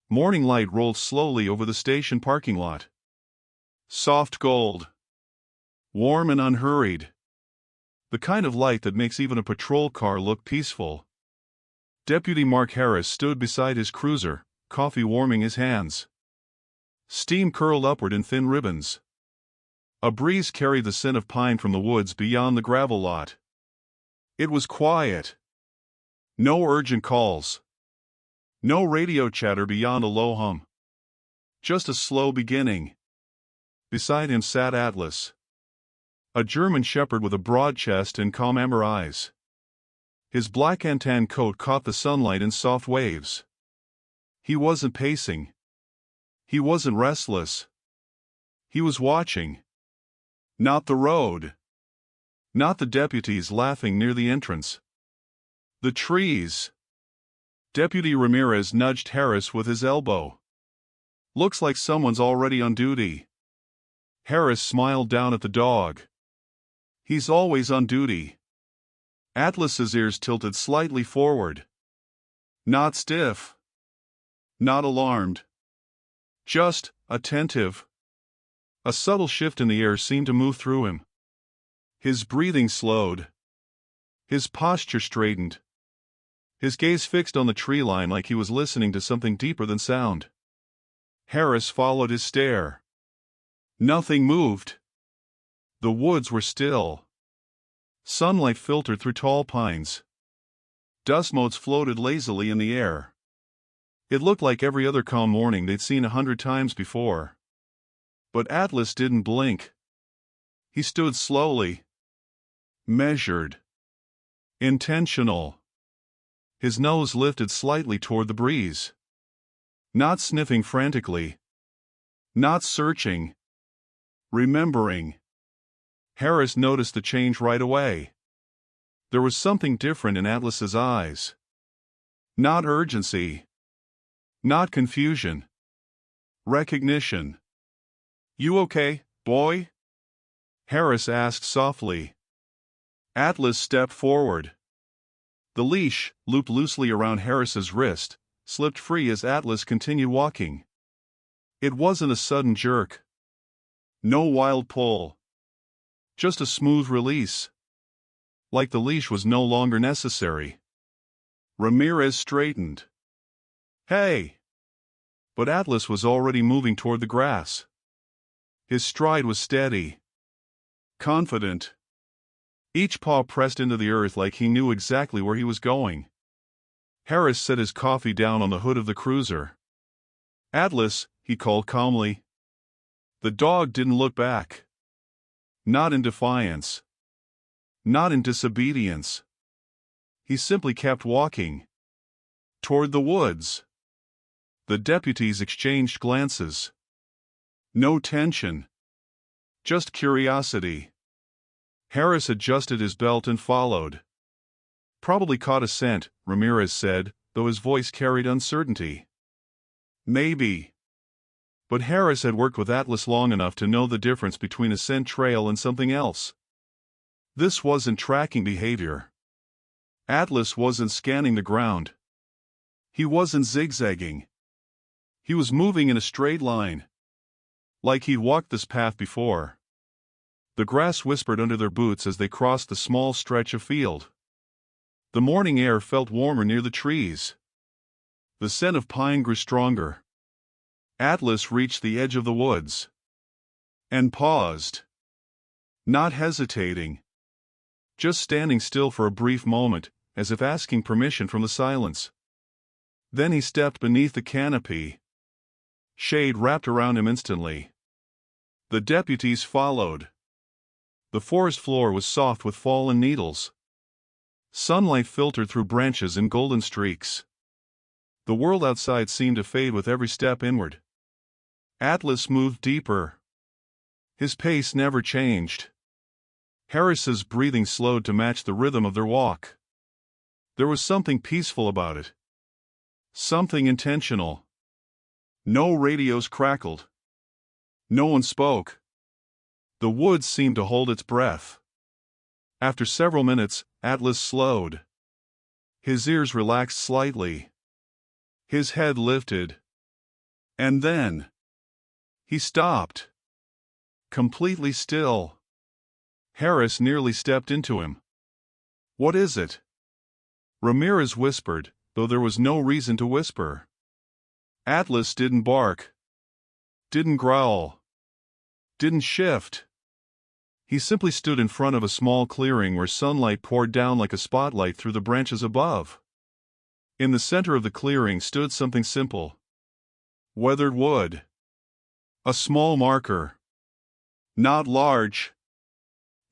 Morning light rolled slowly over the station parking lot. Soft gold. Warm and unhurried. The kind of light that makes even a patrol car look peaceful. Deputy Mark Harris stood beside his cruiser, coffee warming his hands. Steam curled upward in thin ribbons. A breeze carried the scent of pine from the woods beyond the gravel lot. It was quiet. No urgent calls. No radio chatter beyond a low hum. Just a slow beginning. Beside him sat Atlas. A German shepherd with a broad chest and calm amber eyes. His black and tan coat caught the sunlight in soft waves. He wasn't pacing. He wasn't restless. He was watching. Not the road. Not the deputies laughing near the entrance. The trees. Deputy Ramirez nudged Harris with his elbow. Looks like someone's already on duty. Harris smiled down at the dog. He's always on duty. Atlas's ears tilted slightly forward. Not stiff. Not alarmed. Just attentive. A subtle shift in the air seemed to move through him. His breathing slowed. His posture straightened. His gaze fixed on the tree line like he was listening to something deeper than sound. Harris followed his stare. Nothing moved. The woods were still. Sunlight filtered through tall pines. Dust motes floated lazily in the air. It looked like every other calm morning they'd seen 100 times before. But Atlas didn't blink. He stood slowly. Measured. Intentional. His nose lifted slightly toward the breeze. Not sniffing frantically. Not searching. Remembering. Harris noticed the change right away. There was something different in Atlas's eyes. Not urgency. Not confusion. Recognition. "You okay, boy?" Harris asked softly. Atlas stepped forward. The leash, looped loosely around Harris's wrist, slipped free as Atlas continued walking. It wasn't a sudden jerk. No wild pull. Just a smooth release. Like the leash was no longer necessary. Ramirez straightened. "Hey!" But Atlas was already moving toward the grass. His stride was steady. Confident. Each paw pressed into the earth like he knew exactly where he was going. Harris set his coffee down on the hood of the cruiser. "Atlas," he called calmly. The dog didn't look back. Not in defiance. Not in disobedience. He simply kept walking. Toward the woods. The deputies exchanged glances. No tension. Just curiosity. Harris adjusted his belt and followed. "Probably caught a scent," Ramirez said, though his voice carried uncertainty. Maybe. But Harris had worked with Atlas long enough to know the difference between a scent trail and something else. This wasn't tracking behavior. Atlas wasn't scanning the ground. He wasn't zigzagging. He was moving in a straight line. Like he'd walked this path before. The grass whispered under their boots as they crossed the small stretch of field. The morning air felt warmer near the trees. The scent of pine grew stronger. Atlas reached the edge of the woods. And paused. Not hesitating. Just standing still for a brief moment, as if asking permission from the silence. Then he stepped beneath the canopy. Shade wrapped around him instantly. The deputies followed. The forest floor was soft with fallen needles. Sunlight filtered through branches in golden streaks. The world outside seemed to fade with every step inward. Atlas moved deeper. His pace never changed. Harris's breathing slowed to match the rhythm of their walk. There was something peaceful about it. Something intentional. No radios crackled. No one spoke. The woods seemed to hold its breath. After several minutes, Atlas slowed. His ears relaxed slightly. His head lifted. And then he stopped, completely still. Harris nearly stepped into him. "What is it?" Ramirez whispered, though there was no reason to whisper. Atlas didn't bark, didn't growl, didn't shift. He simply stood in front of a small clearing where sunlight poured down like a spotlight through the branches above. In the center of the clearing stood something simple. Weathered wood. A small marker. Not large.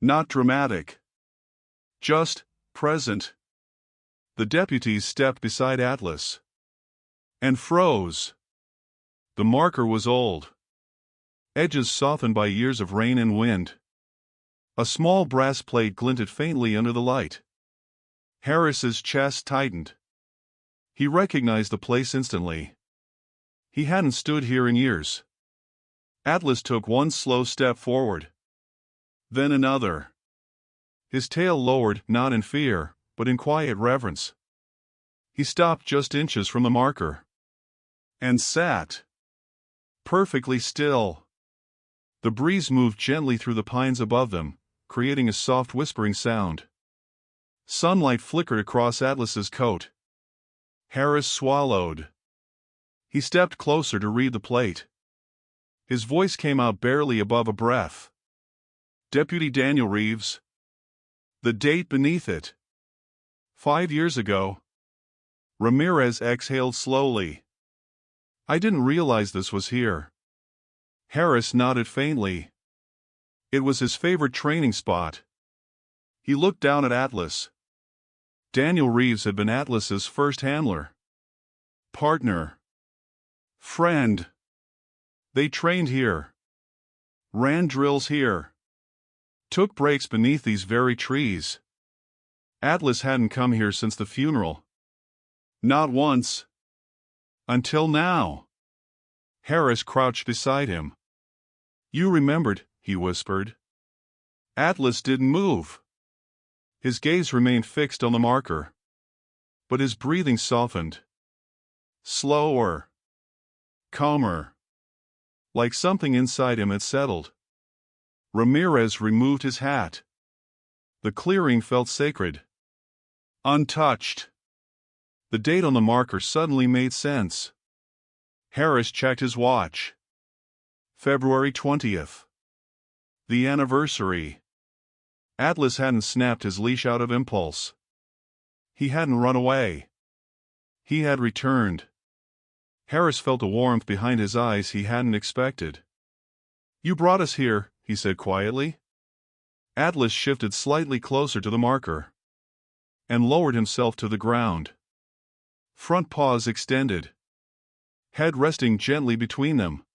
Not dramatic. Just present. The deputies stepped beside Atlas and froze. The marker was old, edges softened by years of rain and wind. A small brass plate glinted faintly under the light. Harris's chest tightened. He recognized the place instantly. He hadn't stood here in years. Atlas took one slow step forward, then another. His tail lowered, not in fear, but in quiet reverence. He stopped just inches from the marker and sat, perfectly still. The breeze moved gently through the pines above them, creating a soft whispering sound. Sunlight flickered across Atlas's coat. Harris swallowed. He stepped closer to read the plate. His voice came out barely above a breath. "Deputy Daniel Reeves." The date beneath it. 5 years ago. Ramirez exhaled slowly. "I didn't realize this was here." Harris nodded faintly. It was his favorite training spot. He looked down at Atlas. Daniel Reeves had been Atlas's first handler, partner, friend. They trained here, ran drills here, took breaks beneath these very trees. Atlas hadn't come here since the funeral. Not once. Until now. Harris crouched beside him. "You remembered," he whispered. Atlas didn't move. His gaze remained fixed on the marker. But his breathing softened. Slower. Calmer. Like something inside him had settled. Ramirez removed his hat. The clearing felt sacred. Untouched. The date on the marker suddenly made sense. Harris checked his watch. February 20th. The anniversary. Atlas hadn't snapped his leash out of impulse. He hadn't run away. He had returned. Harris felt a warmth behind his eyes he hadn't expected. "You brought us here," he said quietly. Atlas shifted slightly closer to the marker and lowered himself to the ground. Front paws extended, head resting gently between them,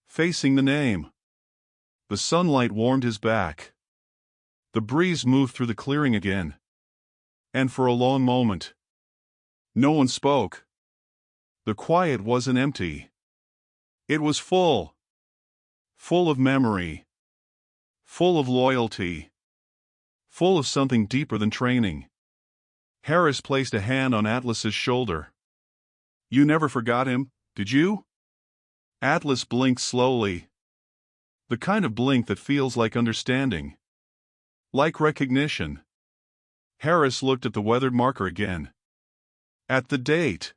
facing the name. The sunlight warmed his back. The breeze moved through the clearing again. And for a long moment, no one spoke. The quiet wasn't empty. It was full. Full of memory. Full of loyalty. Full of something deeper than training. Harris placed a hand on Atlas's shoulder. "You never forgot him, did you?" Atlas blinked slowly. The kind of blink that feels like understanding. Like recognition. Harris looked at the weathered marker again. At the date.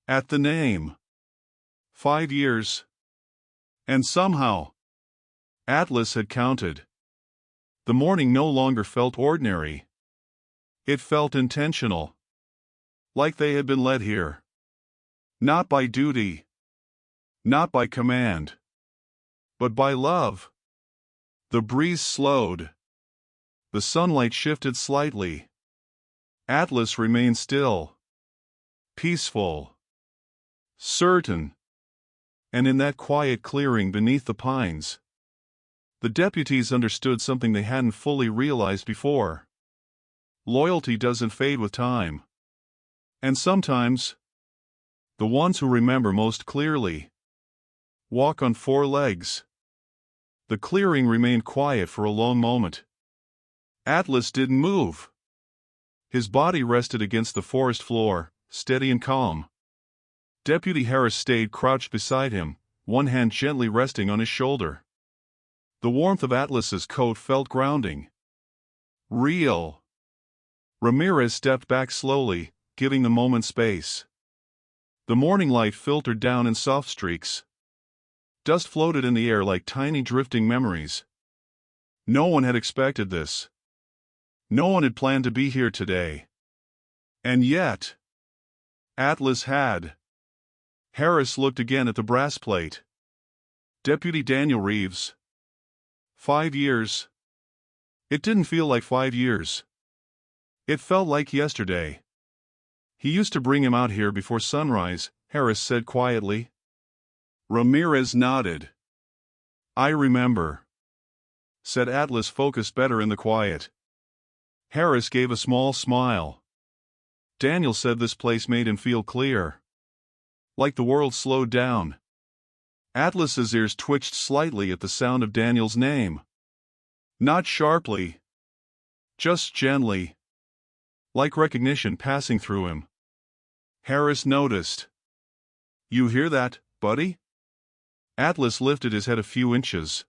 At the name. 5 years. And somehow, Atlas had counted. The morning no longer felt ordinary. It felt intentional. Like they had been led here. Not by duty. Not by command. But by love. The breeze slowed. The sunlight shifted slightly. Atlas remained still. Peaceful. Certain. And in that quiet clearing beneath the pines, the deputies understood something they hadn't fully realized before. Loyalty doesn't fade with time. And sometimes, the ones who remember most clearly walk on 4 legs. The clearing remained quiet for a long moment. Atlas didn't move. His body rested against the forest floor, steady and calm. Deputy Harris stayed crouched beside him, one hand gently resting on his shoulder. The warmth of Atlas's coat felt grounding. Real. Ramirez stepped back slowly, giving the moment space. The morning light filtered down in soft streaks. Dust floated in the air like tiny drifting memories. No one had expected this. No one had planned to be here today. And yet, Atlas had. Harris looked again at the brass plate. Deputy Daniel Reeves. 5 years. It didn't feel like 5 years. It felt like yesterday. He used to bring him out here before sunrise, Harris said quietly. Ramirez nodded. I remember, said Atlas, focused better in the quiet. Harris gave a small smile. Daniel said this place made him feel clear. Like the world slowed down. Atlas's ears twitched slightly at the sound of Daniel's name. Not sharply. Just gently. Like recognition passing through him. Harris noticed. You hear that, buddy? Atlas lifted his head a few inches.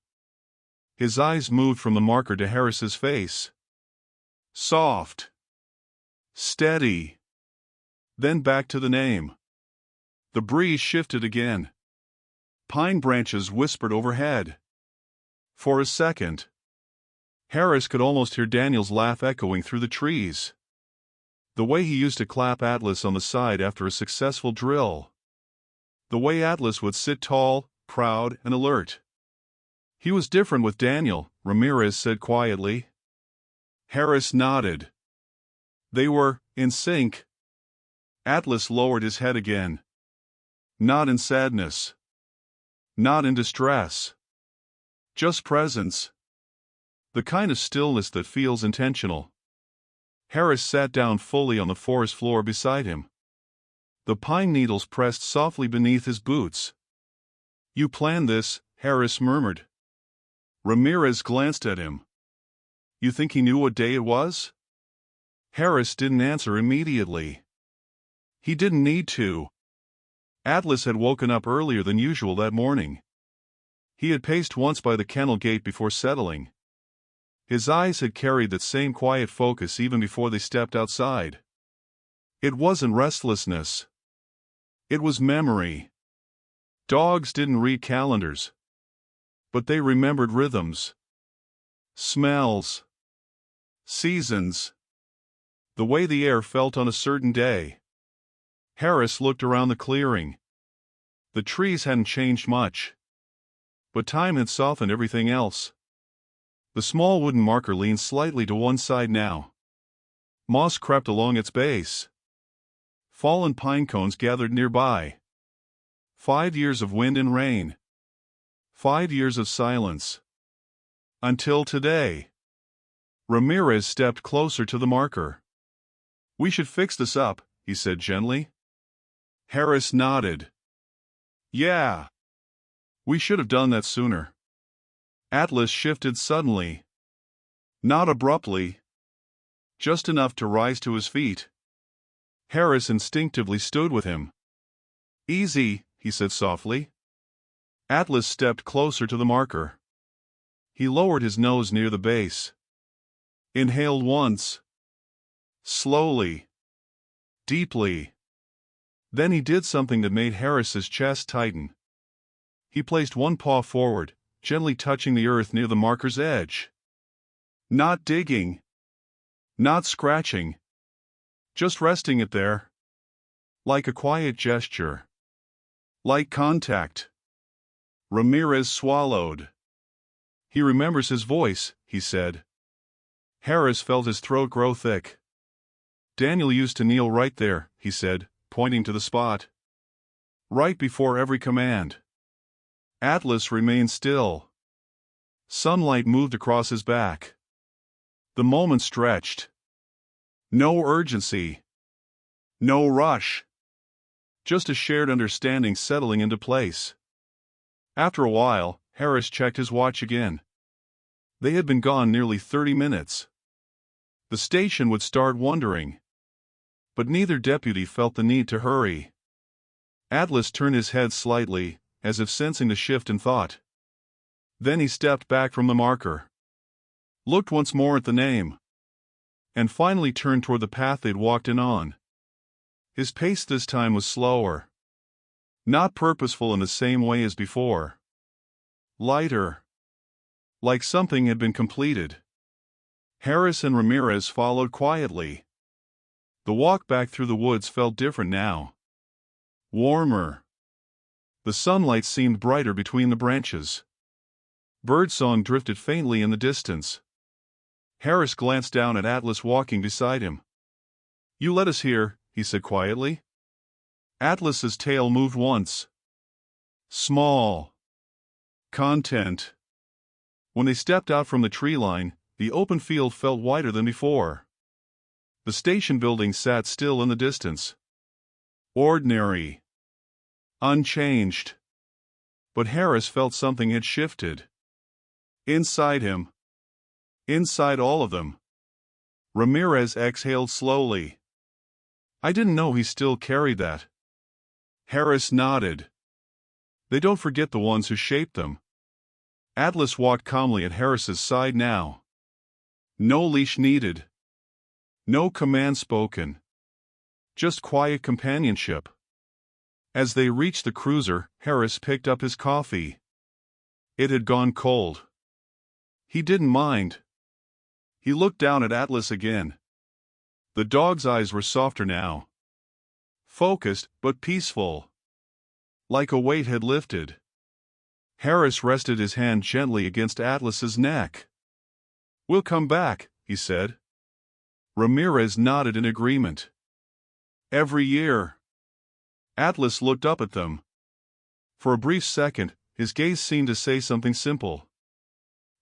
His eyes moved from the marker to Harris's face. Soft. Steady. Then back to the name. The breeze shifted again. Pine branches whispered overhead. For a second, Harris could almost hear Daniel's laugh echoing through the trees. The way he used to clap Atlas on the side after a successful drill. The way Atlas would sit tall, proud, and alert. He was different with Daniel, Ramirez said quietly. Harris nodded. They were in sync. Atlas lowered his head again. Not in sadness. Not in distress. Just presence. The kind of stillness that feels intentional. Harris sat down fully on the forest floor beside him. The pine needles pressed softly beneath his boots. You planned this, Harris murmured. Ramirez glanced at him. You think he knew what day it was? Harris didn't answer immediately. He didn't need to. Atlas had woken up earlier than usual that morning. He had paced once by the kennel gate before settling. His eyes had carried that same quiet focus even before they stepped outside. It wasn't restlessness. It was memory. Dogs didn't read calendars. But they remembered rhythms. Smells. Seasons. The way the air felt on a certain day. Harris looked around the clearing. The trees hadn't changed much. But time had softened everything else. The small wooden marker leaned slightly to one side now. Moss crept along its base. Fallen pine cones gathered nearby. 5 years of wind and rain. 5 years of silence. Until today. Ramirez stepped closer to the marker. We should fix this up, he said gently. Harris nodded. Yeah. We should have done that sooner. Atlas shifted suddenly. Not abruptly. Just enough to rise to his feet. Harris instinctively stood with him. Easy, he said softly. Atlas stepped closer to the marker. He lowered his nose near the base. Inhaled once. Slowly. Deeply. Then he did something that made Harris's chest tighten. He placed one paw forward, gently touching the earth near the marker's edge. Not digging. Not scratching. Just resting it there. Like a quiet gesture. Like contact. Ramirez swallowed. He remembers his voice, he said. Harris felt his throat grow thick. Daniel used to kneel right there, he said, pointing to the spot. Right before every command. Atlas remained still. Sunlight moved across his back. The moment stretched. No urgency. No rush. Just a shared understanding settling into place. After a while, Harris checked his watch again. They had been gone nearly 30 minutes. The station would start wondering. But neither deputy felt the need to hurry. Atlas turned his head slightly, as if sensing the shift in thought. Then he stepped back from the marker, looked once more at the name, and finally turned toward the path they'd walked in on. His pace this time was slower. Not purposeful in the same way as before. Lighter. Like something had been completed. Harris and Ramirez followed quietly. The walk back through the woods felt different now. Warmer. The sunlight seemed brighter between the branches. Birdsong drifted faintly in the distance. Harris glanced down at Atlas walking beside him. "You led us here," he said quietly. Atlas's tail moved once. Small. Content. When they stepped out from the tree line, the open field felt wider than before. The station building sat still in the distance. Ordinary. Unchanged. But Harris felt something had shifted. Inside him. Inside all of them. Ramirez exhaled slowly. "I didn't know he still carried that." Harris nodded. "They don't forget the ones who shaped them." Atlas walked calmly at Harris's side now. No leash needed. No command spoken. Just quiet companionship. As they reached the cruiser, Harris picked up his coffee. It had gone cold. He didn't mind. He looked down at Atlas again. The dog's eyes were softer now. Focused, but peaceful. Like a weight had lifted. Harris rested his hand gently against Atlas's neck. "We'll come back," he said. Ramirez nodded in agreement. "Every year." Atlas looked up at them. For a brief second, his gaze seemed to say something simple.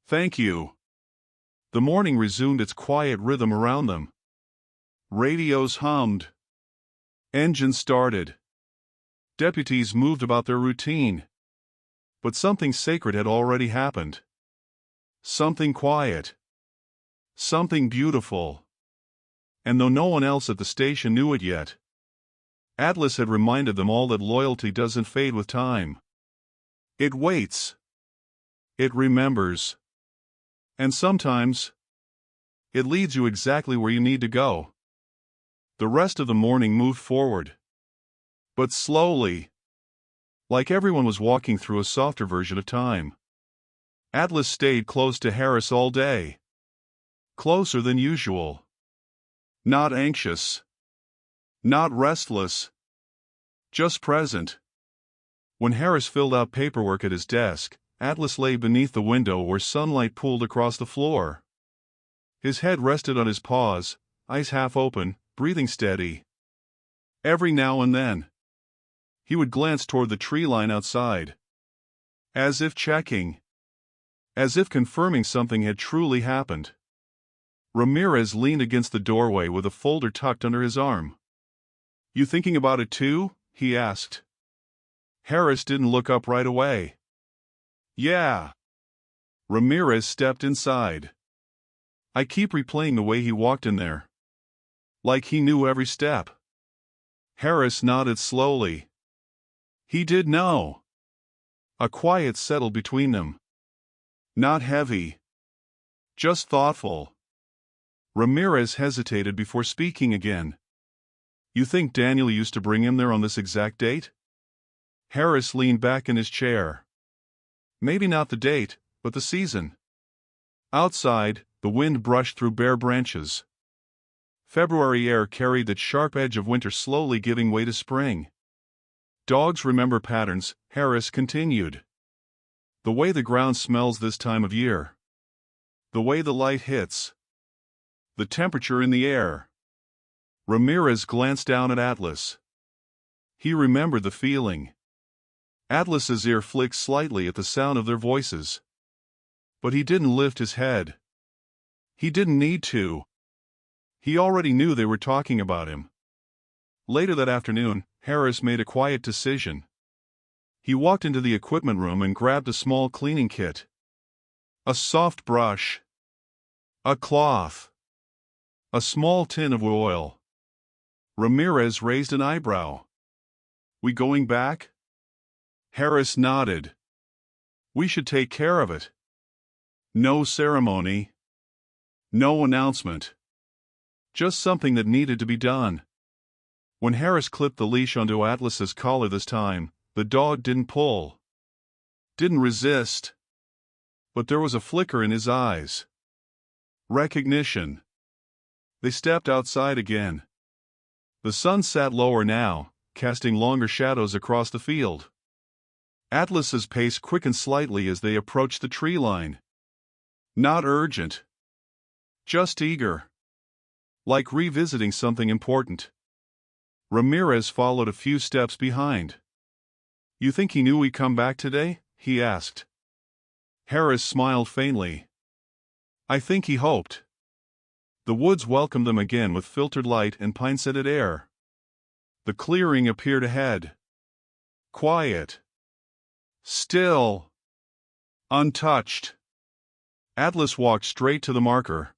"Thank you." The morning resumed its quiet rhythm around them. Radios hummed. Engines started. Deputies moved about their routine. But something sacred had already happened. Something quiet. Something beautiful. And though no one else at the station knew it yet, Atlas had reminded them all that loyalty doesn't fade with time. It waits. It remembers. And sometimes, it leads you exactly where you need to go. The rest of the morning moved forward. But slowly. Like everyone was walking through a softer version of time. Atlas stayed close to Harris all day. Closer than usual. Not anxious. Not restless. Just present. When Harris filled out paperwork at his desk, Atlas lay beneath the window where sunlight pooled across the floor. His head rested on his paws, eyes half open, breathing steady. Every now and then, he would glance toward the tree line outside. As if checking. As if confirming something had truly happened. Ramirez leaned against the doorway with a folder tucked under his arm. "You thinking about it too?" he asked. Harris didn't look up right away. "Yeah." Ramirez stepped inside. "I keep replaying the way he walked in there. Like he knew every step." Harris nodded slowly. He did know. A quiet settled between them. Not heavy. Just thoughtful. Ramirez hesitated before speaking again. "You think Daniel used to bring him there on this exact date?" Harris leaned back in his chair. "Maybe not the date, but the season." Outside, the wind brushed through bare branches. February air carried that sharp edge of winter slowly giving way to spring. "Dogs remember patterns," Harris continued. "The way the ground smells this time of year. The way the light hits. The temperature in the air." Ramirez glanced down at Atlas. He remembered the feeling. Atlas's ear flicked slightly at the sound of their voices. But he didn't lift his head. He didn't need to. He already knew they were talking about him. Later that afternoon, Harris made a quiet decision. He walked into the equipment room and grabbed a small cleaning kit. A soft brush. A cloth. A small tin of oil. Ramirez raised an eyebrow. We going back? Harris nodded. We should take care of it. No ceremony. No announcement. Just something that needed to be done. When Harris clipped the leash onto Atlas's collar this time, the dog didn't pull. Didn't resist. But there was a flicker in his eyes. Recognition. They stepped outside again. The sun sat lower now, casting longer shadows across the field. Atlas's pace quickened slightly as they approached the tree line. Not urgent. Just eager. Like revisiting something important. Ramirez followed a few steps behind. You think he knew we'd come back today? He asked. Harris smiled faintly. I think he hoped. The woods welcomed them again with filtered light and pine-scented air. The clearing appeared ahead. Quiet. Still. Untouched. Atlas walked straight to the marker.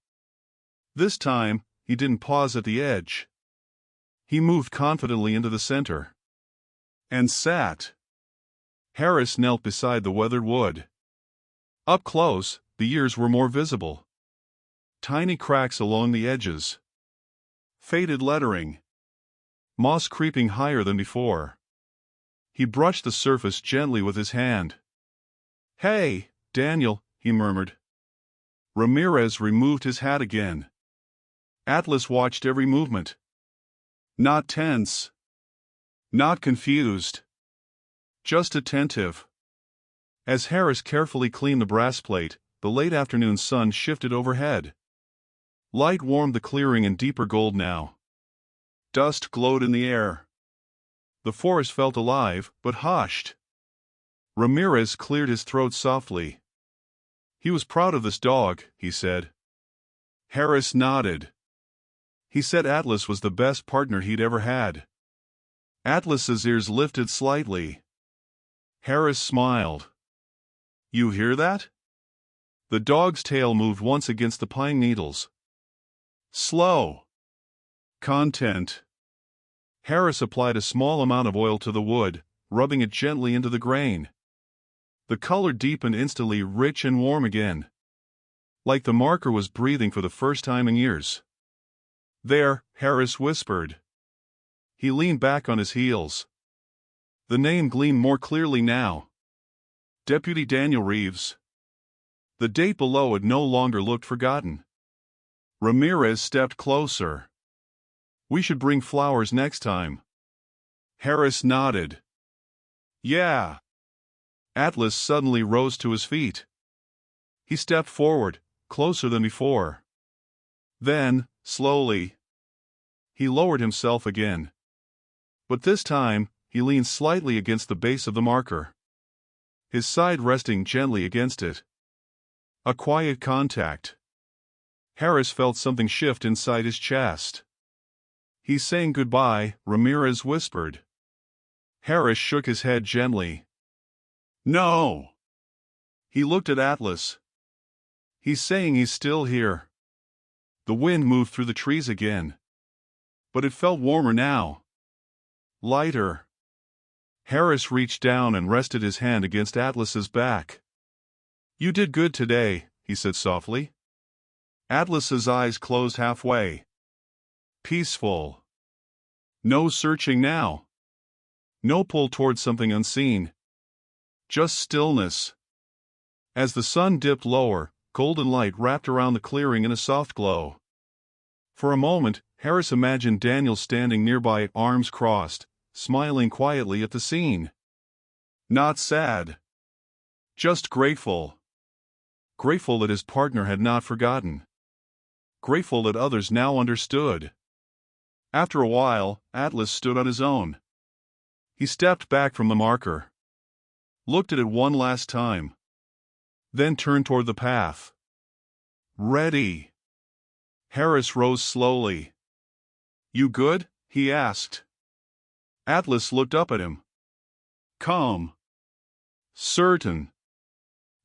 This time, he didn't pause at the edge. He moved confidently into the center. And sat. Harris knelt beside the weathered wood. Up close, the ears were more visible. Tiny cracks along the edges. Faded lettering. Moss creeping higher than before. He brushed the surface gently with his hand. Hey, Daniel, he murmured. Ramirez removed his hat again. Atlas watched every movement. Not tense. Not confused. Just attentive. As Harris carefully cleaned the brass plate, the late afternoon sun shifted overhead. Light warmed the clearing in deeper gold now. Dust glowed in the air. The forest felt alive, but hushed. Ramirez cleared his throat softly. He was proud of this dog, he said. Harris nodded. He said Atlas was the best partner he'd ever had. Atlas's ears lifted slightly. Harris smiled. You hear that? The dog's tail moved once against the pine needles. Slow. Content. Harris applied a small amount of oil to the wood, rubbing it gently into the grain. The color deepened instantly, rich and warm again. Like the marker was breathing for the first time in years. There, Harris whispered. He leaned back on his heels. The name gleamed more clearly now. Deputy Daniel Reeves. The date below it no longer looked forgotten. Ramirez stepped closer. We should bring flowers next time. Harris nodded. Yeah. Atlas suddenly rose to his feet. He stepped forward, closer than before. Then, slowly, he lowered himself again. But this time, he leaned slightly against the base of the marker. His side resting gently against it. A quiet contact. Harris felt something shift inside his chest. He's saying goodbye, Ramirez whispered. Harris shook his head gently. No. He looked at Atlas. He's saying he's still here. The wind moved through the trees again. But it felt warmer now. Lighter. Harris reached down and rested his hand against Atlas's back. You did good today, he said softly. Atlas's eyes closed halfway. Peaceful. No searching now. No pull towards something unseen. Just stillness. As the sun dipped lower, golden light wrapped around the clearing in a soft glow. For a moment, Harris imagined Daniel standing nearby, arms crossed, smiling quietly at the scene. Not sad. Just grateful. Grateful that his partner had not forgotten. Grateful that others now understood. After a while, Atlas stood on his own. He stepped back from the marker. Looked at it one last time. Then turned toward the path. Ready. Harris rose slowly. You good? He asked. Atlas looked up at him. Calm. Certain.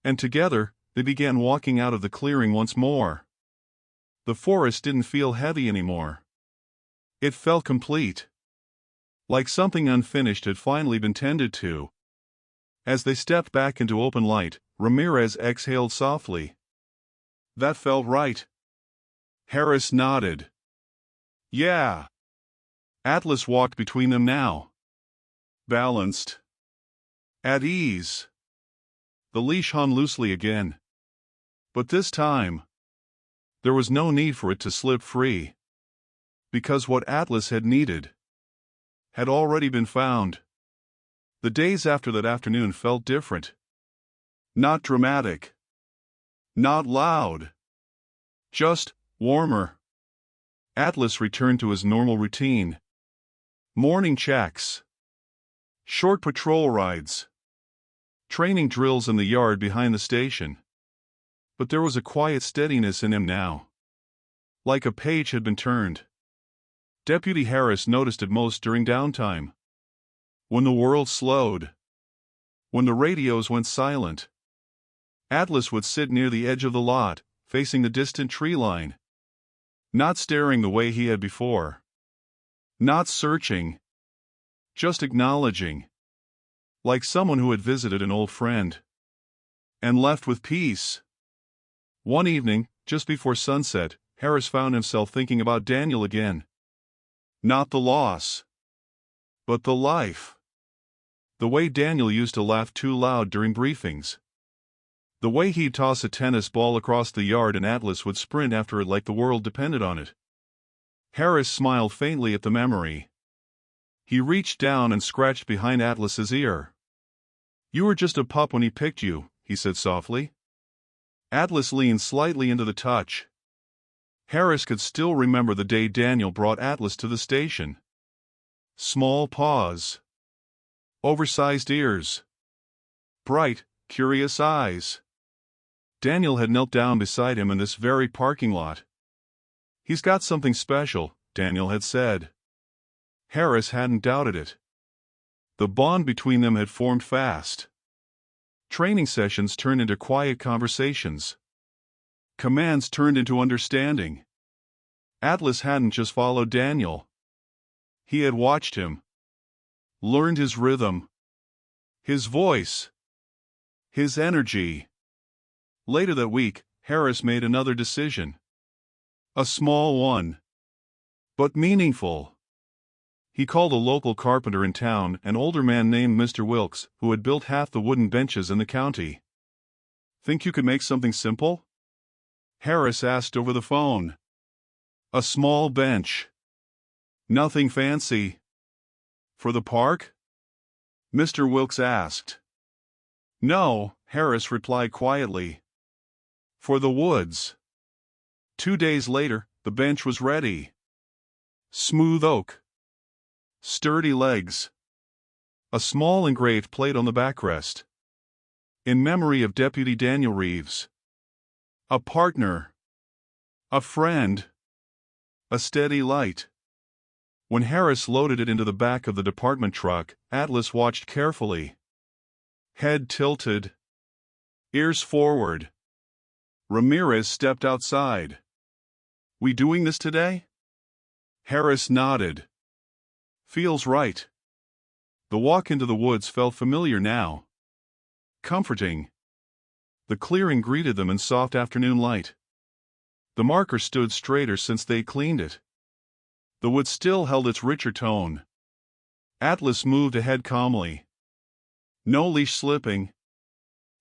And together, they began walking out of the clearing once more. The forest didn't feel heavy anymore. It felt complete. like something unfinished had finally been tended to. As they stepped back into open light, Ramirez exhaled softly. That felt right. Harris nodded. Yeah. Atlas walked between them now. Balanced. At ease. The leash hung loosely again. But this time, there was no need for it to slip free. Because what Atlas had needed had already been found. The days after that afternoon felt different. Not dramatic. Not loud. Just warmer. Atlas returned to his normal routine. Morning checks. Short patrol rides. Training drills in the yard behind the station. But there was a quiet steadiness in him now. Like a page had been turned. Deputy Harris noticed it most during downtime. When the world slowed. When the radios went silent. Atlas would sit near the edge of the lot, facing the distant tree line. Not staring the way he had before. Not searching. Just acknowledging. Like someone who had visited an old friend. And left with peace. One evening, just before sunset, Harris found himself thinking about Daniel again. Not the loss. But the life. The way Daniel used to laugh too loud during briefings. The way he'd toss a tennis ball across the yard and Atlas would sprint after it like the world depended on it. Harris smiled faintly at the memory. He reached down and scratched behind Atlas's ear. You were just a pup when he picked you, he said softly. Atlas leaned slightly into the touch. Harris could still remember the day Daniel brought Atlas to the station. Small paws. Oversized ears. Bright, curious eyes. Daniel had knelt down beside him in this very parking lot. He's got something special, Daniel had said. Harris hadn't doubted it. The bond between them had formed fast. Training sessions turned into quiet conversations. Commands turned into understanding. Atlas hadn't just followed Daniel. He had watched him. Learned his rhythm. His voice. His energy. Later that week, Harris made another decision. A small one. But meaningful. He called a local carpenter in town, an older man named Mr. Wilkes, who had built half the wooden benches in the county. Think you could make something simple? Harris asked over the phone. A small bench. Nothing fancy. For the park? Mr. Wilkes asked. No, Harris replied quietly. For the woods. 2 days later, the bench was ready. Smooth oak. Sturdy legs. A small engraved plate on the backrest. In memory of Deputy Daniel Reeves. A partner. A friend. A steady light. When Harris loaded it into the back of the department truck, Atlas watched carefully. Head tilted. Ears forward. Ramirez stepped outside. We doing this today? Harris nodded. Feels right. The walk into the woods felt familiar now. Comforting. The clearing greeted them in soft afternoon light. The marker stood straighter since they cleaned it. The wood still held its richer tone. Atlas moved ahead calmly. No leash slipping.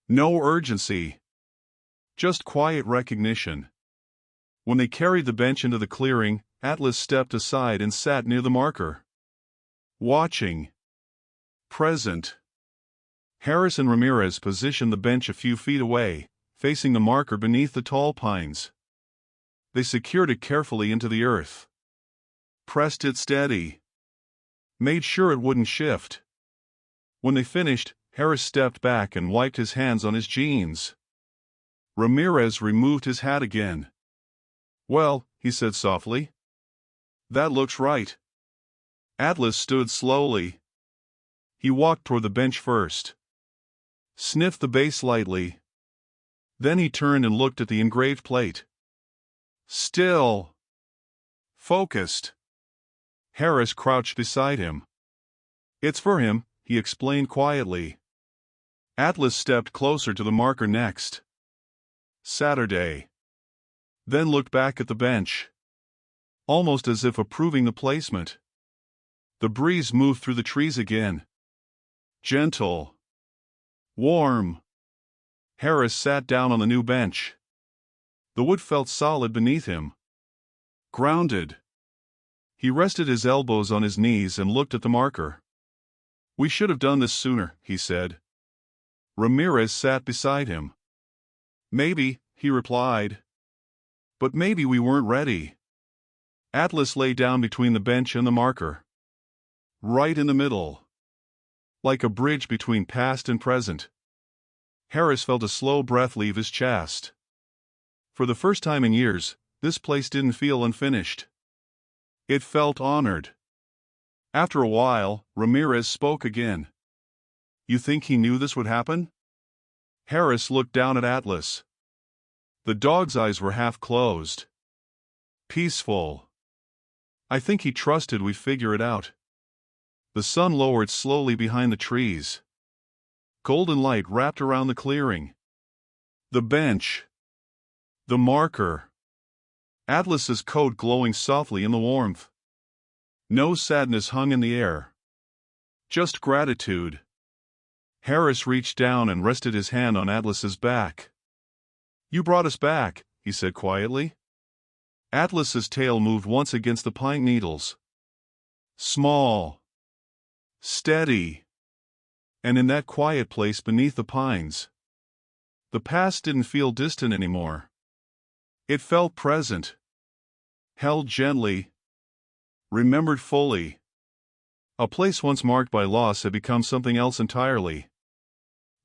No urgency. Just quiet recognition. When they carried the bench into the clearing, Atlas stepped aside and sat near the marker. Watching. Present. Harris and Ramirez positioned the bench a few feet away, facing the marker beneath the tall pines. They secured it carefully into the earth. Pressed it steady. Made sure it wouldn't shift. When they finished, Harris stepped back and wiped his hands on his jeans. Ramirez removed his hat again. Well, he said softly. That looks right. Atlas stood slowly. He walked toward the bench first. Sniffed the base lightly. Then he turned and looked at the engraved plate. Still. Focused. Harris crouched beside him. It's for him, he explained quietly. Atlas stepped closer to the marker next. Saturday. Then looked back at the bench. Almost as if approving the placement. The breeze moved through the trees again. Gentle. Warm. Harris sat down on the new bench. The wood felt solid beneath him. Grounded. He rested his elbows on his knees and looked at the marker. We should have done this sooner, he said. Ramirez sat beside him. Maybe, he replied. But maybe we weren't ready. Atlas lay down between the bench and the marker. Right in the middle. Like a bridge between past and present. Harris felt a slow breath leave his chest. For the first time in years, this place didn't feel unfinished. It felt honored. After a while, Ramirez spoke again. You think he knew this would happen? Harris looked down at Atlas. The dog's eyes were half closed. Peaceful. I think he trusted we'd figure it out. The sun lowered slowly behind the trees. Golden light wrapped around the clearing. The bench. The marker. Atlas's coat glowing softly in the warmth. No sadness hung in the air. Just gratitude. Harris reached down and rested his hand on Atlas's back. You brought us back, he said quietly. Atlas's tail moved once against the pine needles. Small. Steady. And in that quiet place beneath the pines, the past didn't feel distant anymore. It felt present. Held gently. Remembered fully. A place once marked by loss had become something else entirely.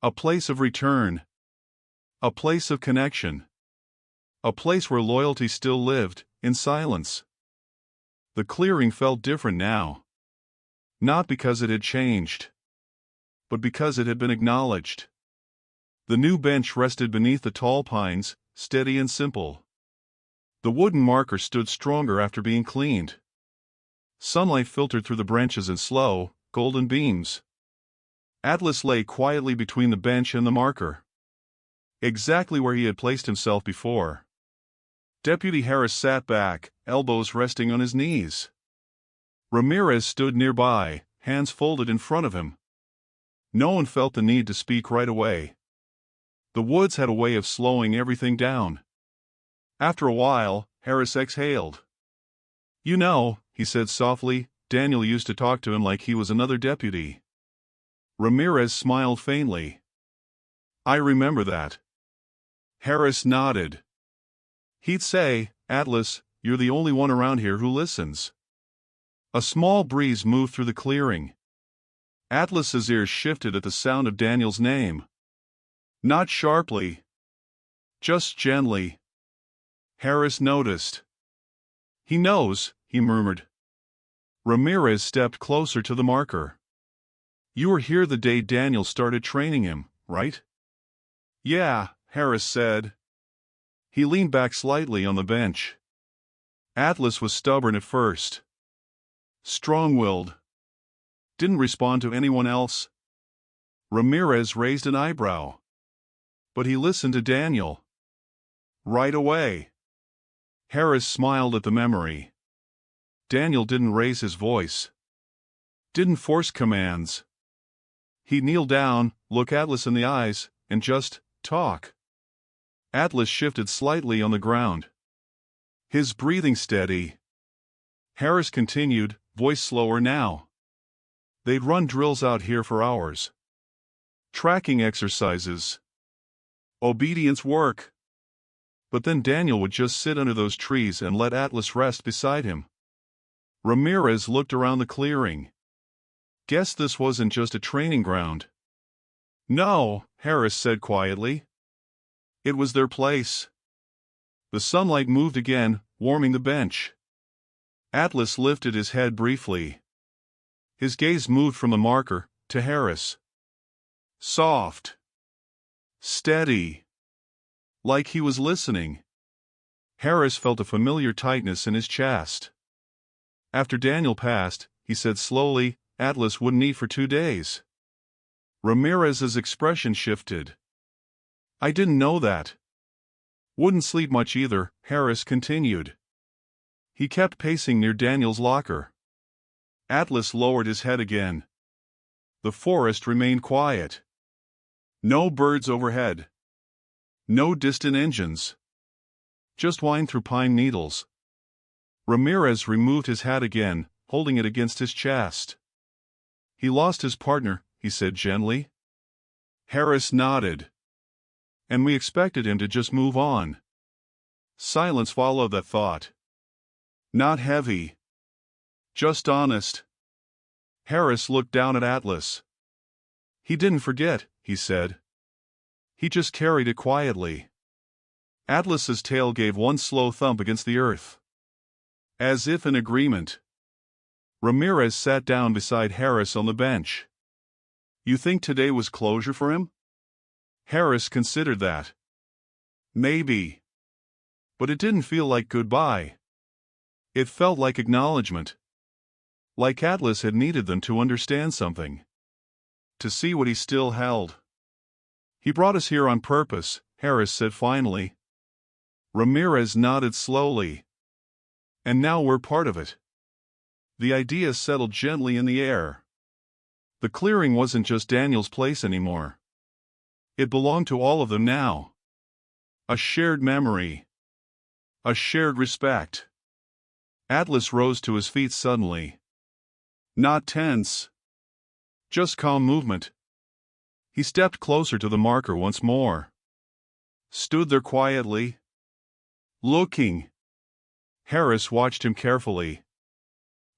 A place of return. A place of connection. A place where loyalty still lived, in silence. The clearing felt different now. Not because it had changed, but because it had been acknowledged. The new bench rested beneath the tall pines, steady and simple. The wooden marker stood stronger after being cleaned. Sunlight filtered through the branches in slow, golden beams. Atlas lay quietly between the bench and the marker. Exactly where he had placed himself before. Deputy Harris sat back, elbows resting on his knees. Ramirez stood nearby, hands folded in front of him. No one felt the need to speak right away. The woods had a way of slowing everything down. After a while, Harris exhaled. You know, he said softly, Daniel used to talk to him like he was another deputy. Ramirez smiled faintly. I remember that. Harris nodded. He'd say, Atlas, you're the only one around here who listens. A small breeze moved through the clearing. Atlas's ears shifted at the sound of Daniel's name. Not sharply. Just gently. Harris noticed. He knows, he murmured. Ramirez stepped closer to the marker. You were here the day Daniel started training him, right? Yeah, Harris said. He leaned back slightly on the bench. Atlas was stubborn at first. Strong-willed. Didn't respond to anyone else. Ramirez raised an eyebrow. But he listened to Daniel. Right away. Harris smiled at the memory. Daniel didn't raise his voice. Didn't force commands. He'd kneel down, look Atlas in the eyes, and just talk. Atlas shifted slightly on the ground. His breathing steady. Harris continued, voice slower now. They'd run drills out here for hours. Tracking exercises. Obedience work. But then Daniel would just sit under those trees and let Atlas rest beside him. Ramirez looked around the clearing. Guess this wasn't just a training ground. No, Harris said quietly. It was their place. The sunlight moved again, warming the bench. Atlas lifted his head briefly. His gaze moved from the marker to Harris. Soft. Steady. Like he was listening. Harris felt a familiar tightness in his chest. After Daniel passed, he said slowly, Atlas wouldn't eat for 2 days. Ramirez's expression shifted. I didn't know that. Wouldn't sleep much either, Harris continued. He kept pacing near Daniel's locker. Atlas lowered his head again. The forest remained quiet. No birds overhead. No distant engines. Just whine through pine needles. Ramirez removed his hat again, holding it against his chest. He lost his partner, he said gently. Harris nodded. And we expected him to just move on. Silence followed that thought. Not heavy. Just honest. Harris looked down at Atlas. He didn't forget, he said. He just carried it quietly. Atlas's tail gave one slow thump against the earth. As if in agreement. Ramirez sat down beside Harris on the bench. You think today was closure for him? Harris considered that. Maybe. But it didn't feel like goodbye. It felt like acknowledgement. Like Atlas had needed them to understand something. To see what he still held. He brought us here on purpose, Harris said finally. Ramirez nodded slowly. And now we're part of it. The idea settled gently in the air. The clearing wasn't just Daniel's place anymore. It belonged to all of them now. A shared memory. A shared respect. Atlas rose to his feet suddenly. Not tense. Just calm movement. He stepped closer to the marker once more. Stood there quietly. Looking. Harris watched him carefully.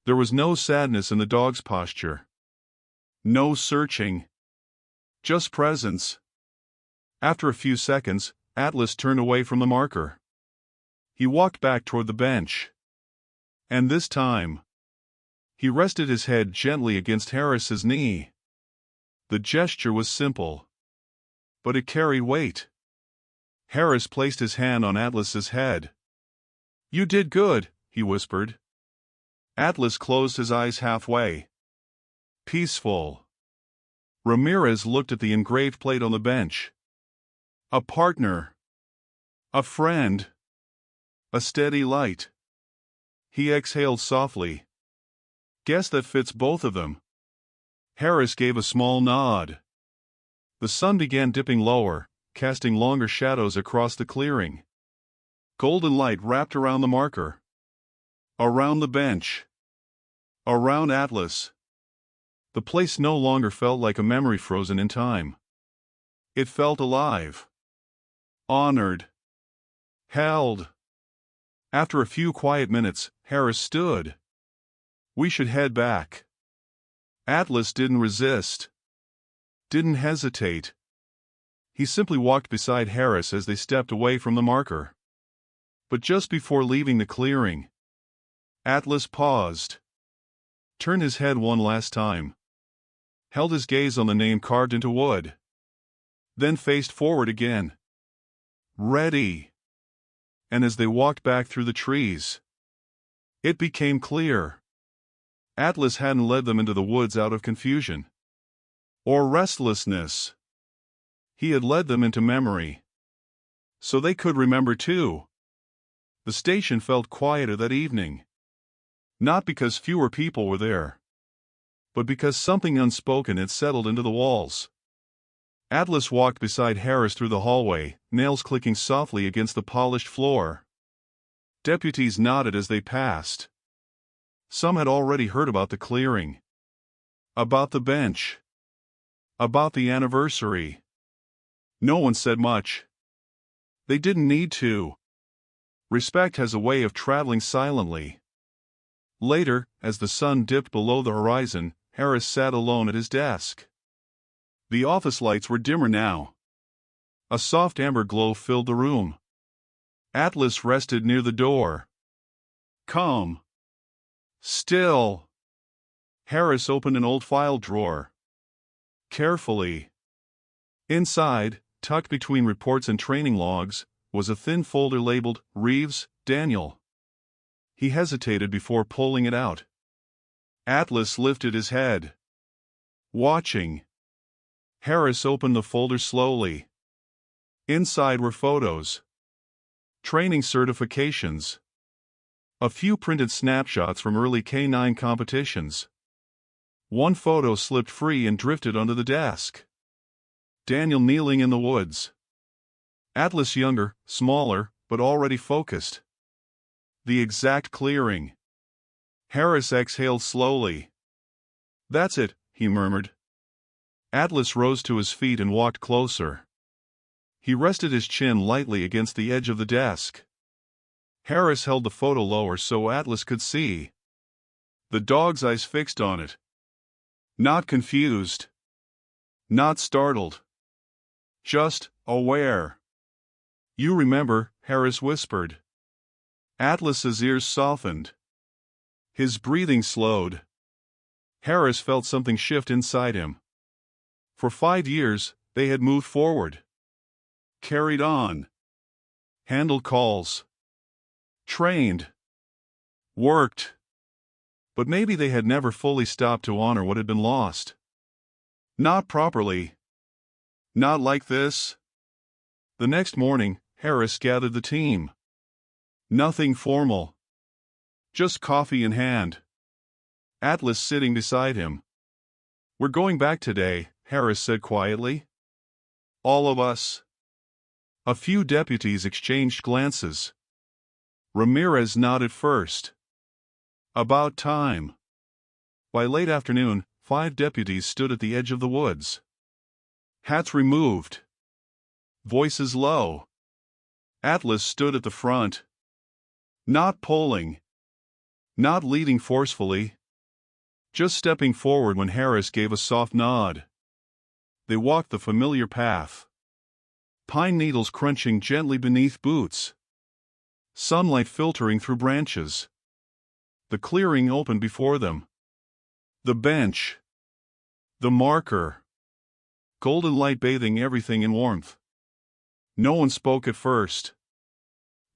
There was no sadness in the dog's posture. No searching. Just presence. After a few seconds, Atlas turned away from the marker. He walked back toward the bench. And this time, he rested his head gently against Harris's knee. The gesture was simple. But it carried weight. Harris placed his hand on Atlas's head. You did good, he whispered. Atlas closed his eyes halfway. Peaceful. Ramirez looked at the engraved plate on the bench. A partner. A friend. A steady light. He exhaled softly. Guess that fits both of them. Harris gave a small nod. The sun began dipping lower, casting longer shadows across the clearing. Golden light wrapped around the marker. Around the bench. Around Atlas. The place no longer felt like a memory frozen in time. It felt alive. Honored. Held. After a few quiet minutes, Harris stood. We should head back. Atlas didn't resist. Didn't hesitate. He simply walked beside Harris as they stepped away from the marker. But just before leaving the clearing, Atlas paused. Turned his head one last time. Held his gaze on the name carved into wood. Then faced forward again. Ready. And as they walked back through the trees, it became clear. Atlas hadn't led them into the woods out of confusion. Or restlessness. He had led them into memory. So they could remember too. The station felt quieter that evening. Not because fewer people were there, but because something unspoken had settled into the walls. Atlas walked beside Harris through the hallway, nails clicking softly against the polished floor. Deputies nodded as they passed. Some had already heard about the clearing. About the bench. About the anniversary. No one said much. They didn't need to. Respect has a way of traveling silently. Later, as the sun dipped below the horizon, Harris sat alone at his desk. The office lights were dimmer now. A soft amber glow filled the room. Atlas rested near the door. Calm. Still. Harris opened an old file drawer. Carefully. Inside, tucked between reports and training logs, was a thin folder labeled Reeves, Daniel. He hesitated before pulling it out. Atlas lifted his head, watching. Harris opened the folder slowly. Inside were photos, training certifications, a few printed snapshots from early canine competitions. One photo slipped free and drifted onto the desk. Daniel kneeling in the woods. Atlas younger, smaller, but already focused. The exact clearing. Harris exhaled slowly. "That's it," he murmured. Atlas rose to his feet and walked closer. He rested his chin lightly against the edge of the desk. Harris held the photo lower so Atlas could see. The dog's eyes fixed on it. Not confused. Not startled. Just aware. "You remember," Harris whispered. Atlas's ears softened. His breathing slowed. Harris felt something shift inside him. For 5 years, they had moved forward. Carried on. Handled calls. Trained. Worked. But maybe they had never fully stopped to honor what had been lost. Not properly. Not like this. The next morning, Harris gathered the team. Nothing formal. Just coffee in hand. Atlas sitting beside him. "We're going back today," Harris said quietly. "All of us." A few deputies exchanged glances. Ramirez nodded first. About time. By late afternoon, 5 deputies stood at the edge of the woods. Hats removed. Voices low. Atlas stood at the front. Not polling. Not leading forcefully. Just stepping forward when Harris gave a soft nod. They walked the familiar path. Pine needles crunching gently beneath boots. Sunlight filtering through branches. The clearing opened before them. The bench. The marker. Golden light bathing everything in warmth. No one spoke at first.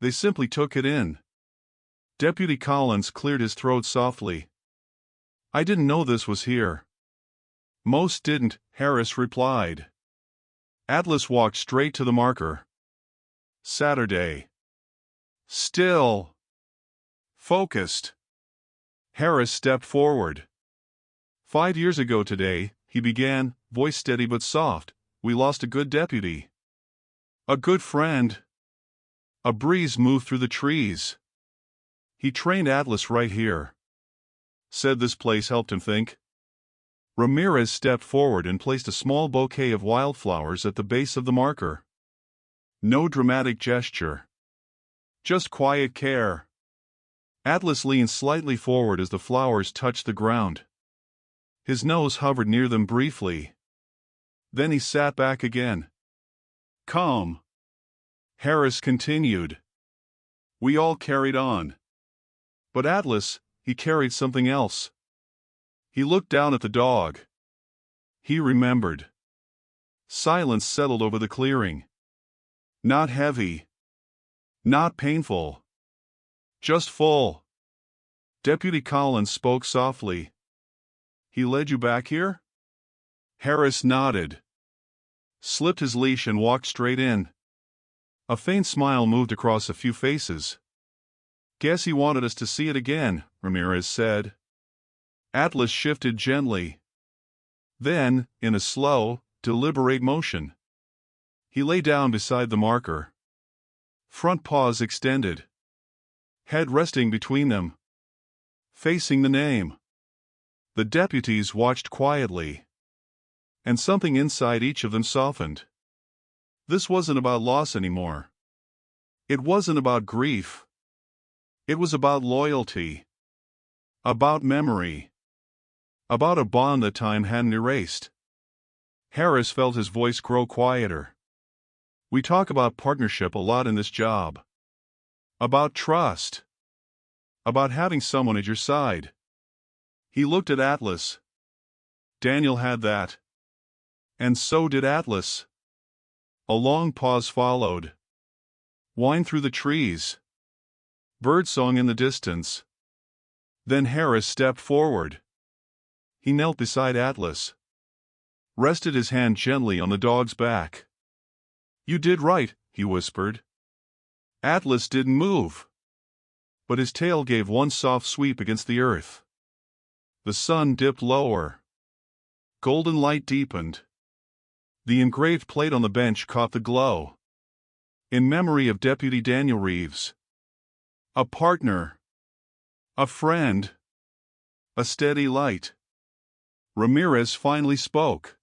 They simply took it in. Deputy Collins cleared his throat softly. "I didn't know this was here." "Most didn't," Harris replied. Atlas walked straight to the marker. Saturday. Still. Focused. Harris stepped forward. 5 years ago today," he began, voice steady but soft, "we lost a good deputy. A good friend." A breeze moved through the trees. "He trained Atlas right here." Said this place helped him think. Ramirez stepped forward and placed a small bouquet of wildflowers at the base of the marker. No dramatic gesture. Just quiet care. Atlas leaned slightly forward as the flowers touched the ground. His nose hovered near them briefly. Then he sat back again. "Calm." Harris continued. We all carried on. But Atlas, he carried something else. He looked down at the dog. He remembered. Silence settled over the clearing. Not heavy. Not painful. Just full. Deputy Collins spoke softly. "He led you back here?" Harris nodded. Slipped his leash and walked straight in. A faint smile moved across a few faces. "Guess he wanted us to see it again," Ramirez said. Atlas shifted gently. Then, in a slow, deliberate motion, he lay down beside the marker. Front paws extended. Head resting between them. Facing the name. The deputies watched quietly. And something inside each of them softened. This wasn't about loss anymore. It wasn't about grief. It was about loyalty. About memory. About a bond that time hadn't erased. Harris felt his voice grow quieter. "We talk about partnership a lot in this job. About trust. About having someone at your side." He looked at Atlas. Daniel had that. And so did Atlas. A long pause followed. Whined through the trees. Birdsong in the distance. Then Harris stepped forward. He knelt beside Atlas, rested his hand gently on the dog's back. "You did right," he whispered. Atlas didn't move, but his tail gave one soft sweep against the earth. The sun dipped lower. Golden light deepened. The engraved plate on the bench caught the glow. In memory of Deputy Daniel Reeves. A partner. A friend. A steady light. Ramirez finally spoke.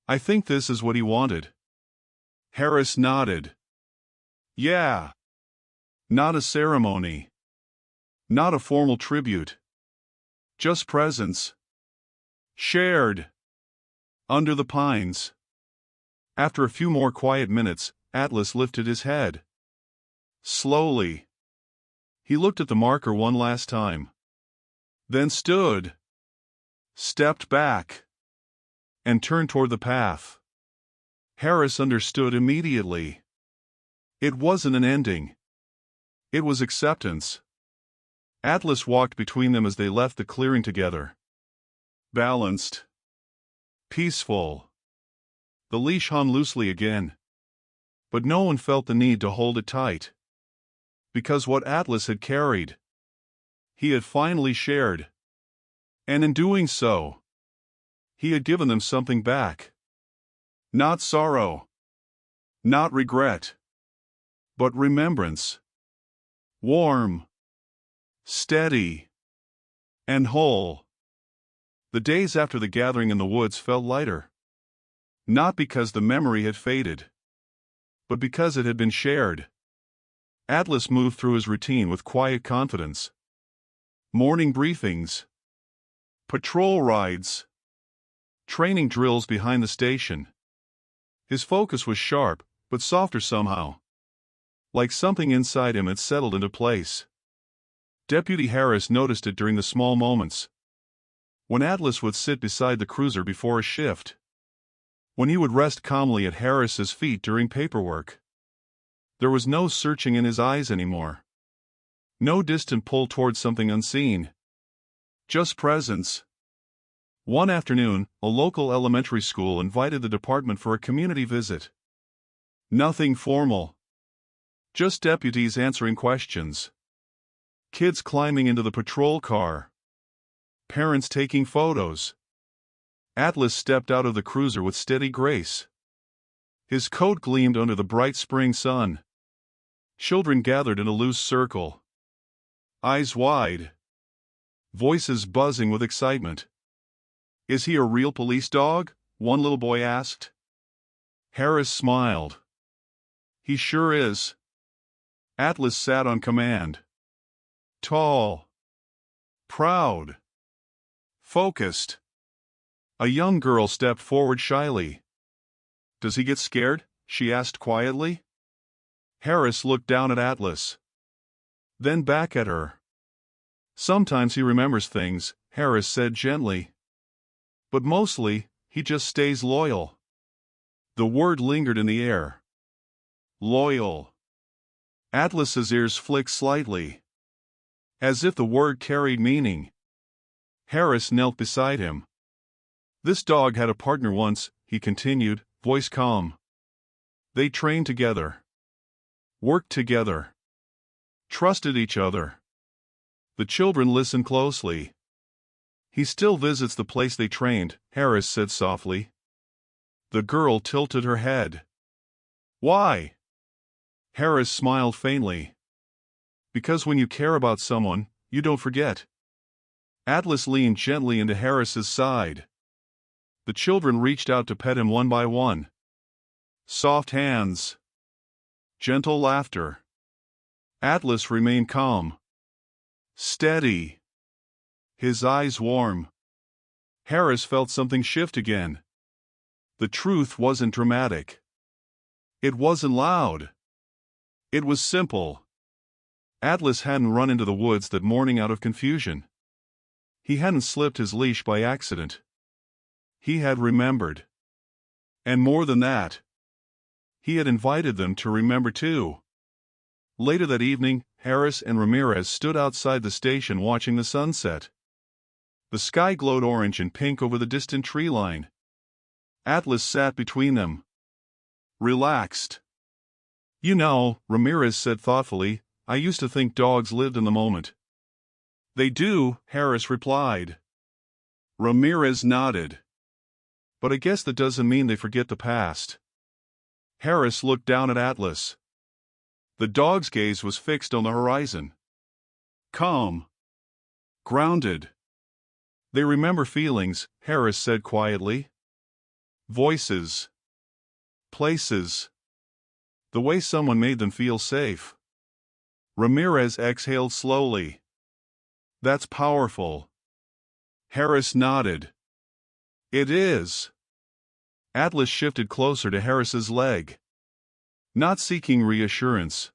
"I think this is what he wanted." Harris nodded. "Yeah. Not a ceremony. Not a formal tribute. Just presence. Shared. Under the pines." After a few more quiet minutes, Atlas lifted his head. Slowly. He looked at the marker one last time. Then stood. Stepped back. And turned toward the path. Harris understood immediately. It wasn't an ending. It was acceptance. Atlas walked between them as they left the clearing together. Balanced. Peaceful. The leash hung loosely again. But no one felt the need to hold it tight. Because what Atlas had carried, he had finally shared. And in doing so, he had given them something back. Not sorrow. Not regret. But remembrance. Warm. Steady. And whole. The days after the gathering in the woods felt lighter. Not because the memory had faded, but because it had been shared. Atlas moved through his routine with quiet confidence. Morning briefings. Patrol rides. Training drills behind the station. His focus was sharp, but softer somehow. Like something inside him had settled into place. Deputy Harris noticed it during the small moments. When Atlas would sit beside the cruiser before a shift. When he would rest calmly at Harris's feet during paperwork. There was no searching in his eyes anymore. No distant pull towards something unseen. Just presence. One afternoon, a local elementary school invited the department for a community visit. Nothing formal. Just deputies answering questions. Kids climbing into the patrol car. Parents taking photos. Atlas stepped out of the cruiser with steady grace. His coat gleamed under the bright spring sun. Children gathered in a loose circle. Eyes wide. Voices buzzing with excitement. "Is he a real police dog?" one little boy asked. Harris smiled. "He sure is." Atlas sat on command. Tall. Proud. Focused. A young girl stepped forward shyly. "Does he get scared?" she asked quietly. Harris looked down at Atlas. Then back at her. "Sometimes he remembers things," Harris said gently. "But mostly, he just stays loyal." The word lingered in the air. Loyal. Atlas's ears flicked slightly. As if the word carried meaning. Harris knelt beside him. "This dog had a partner once," he continued, voice calm. "They trained together. Worked together. Trusted each other." The children listened closely. "He still visits the place they trained," Harris said softly. The girl tilted her head. "Why?" Harris smiled faintly. "Because when you care about someone, you don't forget." Atlas leaned gently into Harris's side. The children reached out to pet him one by one. Soft hands. Gentle laughter. Atlas remained calm. Steady. His eyes warm. Harris felt something shift again. The truth wasn't dramatic. It wasn't loud. It was simple. Atlas hadn't run into the woods that morning out of confusion. He hadn't slipped his leash by accident. He had remembered. And more than that, he had invited them to remember too. Later that evening, Harris and Ramirez stood outside the station watching the sunset. The sky glowed orange and pink over the distant tree line. Atlas sat between them, relaxed. You know, Ramirez said thoughtfully, I used to think dogs lived in the moment. They do, Harris replied. Ramirez nodded. But I guess that doesn't mean they forget the past. Harris looked down at Atlas. The dog's gaze was fixed on the horizon. Calm. Grounded. They remember feelings, Harris said quietly. Voices. Places. The way someone made them feel safe. Ramirez exhaled slowly. That's powerful. Harris nodded. It is. Atlas shifted closer to Harris's leg. Not seeking reassurance.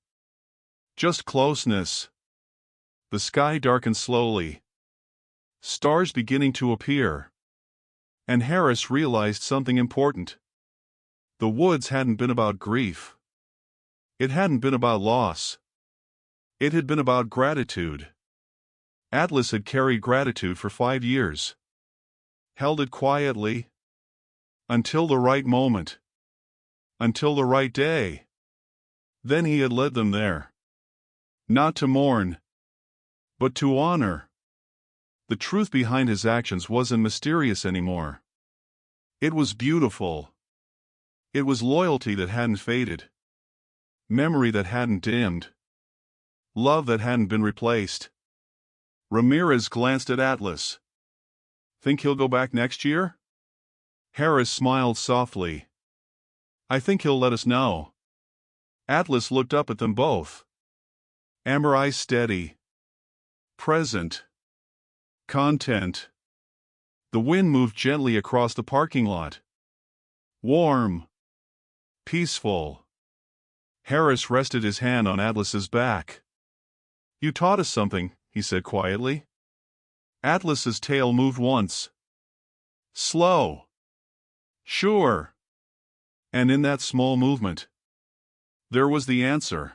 Just closeness. The sky darkened slowly. Stars beginning to appear. And Harris realized something important. The woods hadn't been about grief. It hadn't been about loss. It had been about gratitude. Atlas had carried gratitude for 5 years. Held it quietly. Until the right moment. Until the right day. Then he had led them there. Not to mourn, but to honor. The truth behind his actions wasn't mysterious anymore. It was beautiful. It was loyalty that hadn't faded. Memory that hadn't dimmed. Love that hadn't been replaced. Ramirez glanced at Atlas. Think he'll go back next year? Harris smiled softly. I think he'll let us know. Atlas looked up at them both. Amber eyes steady. Present. Content. The wind moved gently across the parking lot. Warm. Peaceful. Harris rested his hand on Atlas's back. You taught us something, he said quietly. Atlas's tail moved once. Slow. Sure. And in that small movement, there was the answer.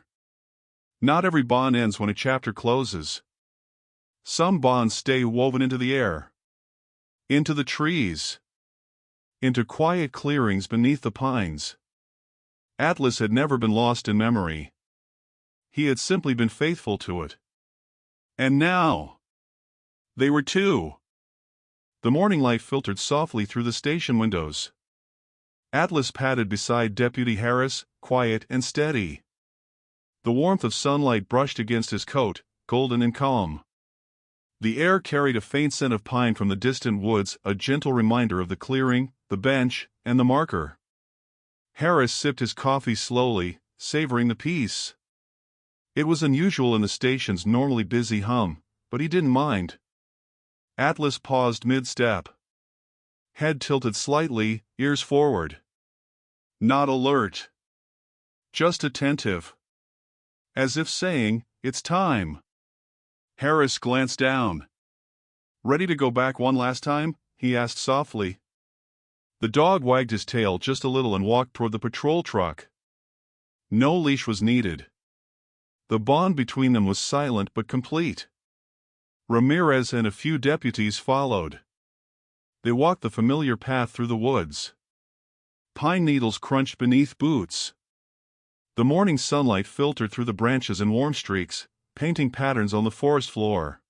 Not every bond ends when a chapter closes. Some bonds stay woven into the air. Into the trees. Into quiet clearings beneath the pines. Atlas had never been lost in memory. He had simply been faithful to it. And now, they were two. The morning light filtered softly through the station windows. Atlas padded beside Deputy Harris, quiet and steady. The warmth of sunlight brushed against his coat, golden and calm. The air carried a faint scent of pine from the distant woods, a gentle reminder of the clearing, the bench, and the marker. Harris sipped his coffee slowly, savoring the peace. It was unusual in the station's normally busy hum, but he didn't mind. Atlas paused mid-step. Head tilted slightly, ears forward. Not alert. Just attentive. As if saying, it's time. Harris glanced down. Ready to go back one last time? He asked softly. The dog wagged his tail just a little and walked toward the patrol truck. No leash was needed. The bond between them was silent but complete. Ramirez and a few deputies followed. They walked the familiar path through the woods. Pine needles crunched beneath boots. The morning sunlight filtered through the branches in warm streaks, painting patterns on the forest floor.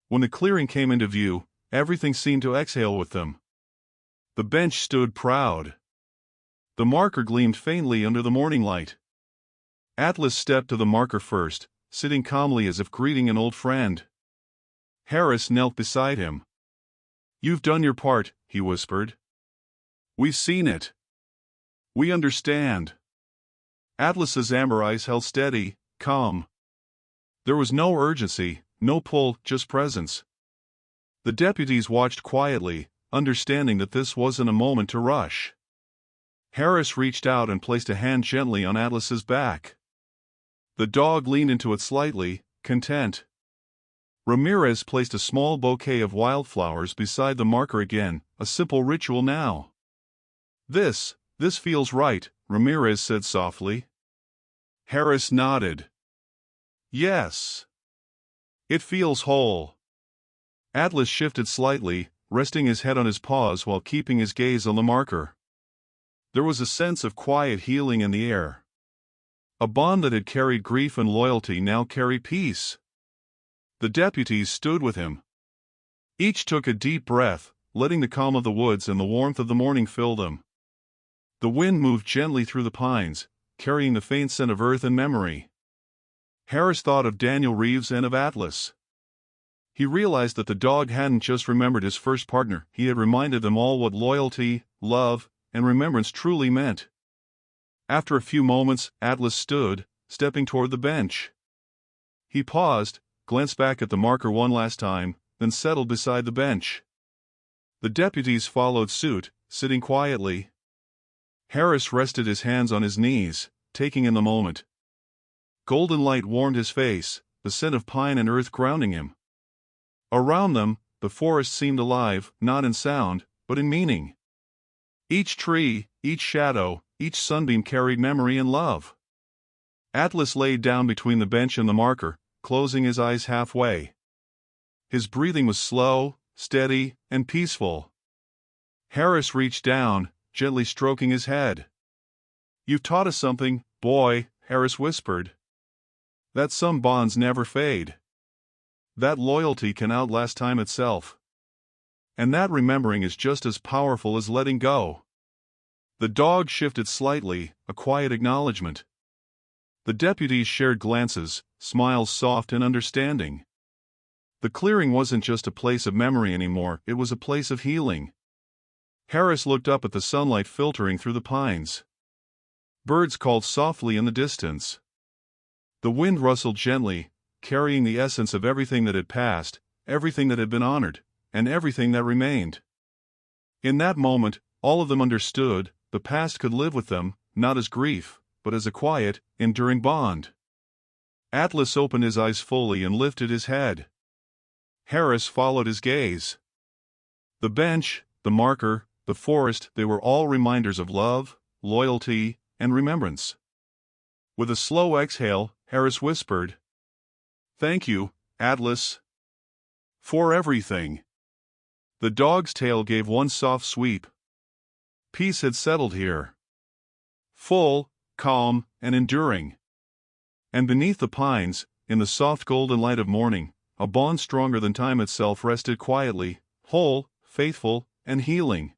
When the clearing came into view, everything seemed to exhale with them. The bench stood proud. The marker gleamed faintly under the morning light. Atlas stepped to the marker first, sitting calmly as if greeting an old friend. Harris knelt beside him. You've done your part, he whispered. We've seen it. We understand. Atlas's amber eyes held steady, calm. There was no urgency, no pull, just presence. The deputies watched quietly, understanding that this wasn't a moment to rush. Harris reached out and placed a hand gently on Atlas's back. The dog leaned into it slightly, content. Ramirez placed a small bouquet of wildflowers beside the marker again, a simple ritual now. This feels right, Ramirez said softly. Harris nodded. Yes. It feels whole. Atlas shifted slightly, resting his head on his paws while keeping his gaze on the marker. There was a sense of quiet healing in the air. A bond that had carried grief and loyalty now carried peace. The deputies stood with him. Each took a deep breath, letting the calm of the woods and the warmth of the morning fill them. The wind moved gently through the pines, carrying the faint scent of earth and memory. Harris thought of Daniel Reeves and of Atlas. He realized that the dog hadn't just remembered his first partner, he had reminded them all what loyalty, love, and remembrance truly meant. After a few moments, Atlas stood, stepping toward the bench. He paused, glanced back at the marker one last time, then settled beside the bench. The deputies followed suit, sitting quietly. Harris rested his hands on his knees, taking in the moment. Golden light warmed his face, the scent of pine and earth grounding him. Around them, the forest seemed alive, not in sound, but in meaning. Each tree, each shadow, each sunbeam carried memory and love. Atlas laid down between the bench and the marker, closing his eyes halfway. His breathing was slow, steady, and peaceful. Harris reached down, gently stroking his head. "You've taught us something, boy," Harris whispered. "That some bonds never fade. That loyalty can outlast time itself. And that remembering is just as powerful as letting go." The dog shifted slightly, a quiet acknowledgement. The deputies shared glances, smiles soft and understanding. The clearing wasn't just a place of memory anymore, it was a place of healing. Harris looked up at the sunlight filtering through the pines. Birds called softly in the distance. The wind rustled gently, carrying the essence of everything that had passed, everything that had been honored, and everything that remained. In that moment, all of them understood, the past could live with them, not as grief, but as a quiet, enduring bond. Atlas opened his eyes fully and lifted his head. Harris followed his gaze. The bench, the marker, the forest, they were all reminders of love, loyalty, and remembrance. With a slow exhale, Harris whispered, "Thank you, Atlas, for everything." The dog's tail gave one soft sweep. Peace had settled here. Full, calm, and enduring. And beneath the pines, in the soft golden light of morning, a bond stronger than time itself rested quietly, whole, faithful, and healing.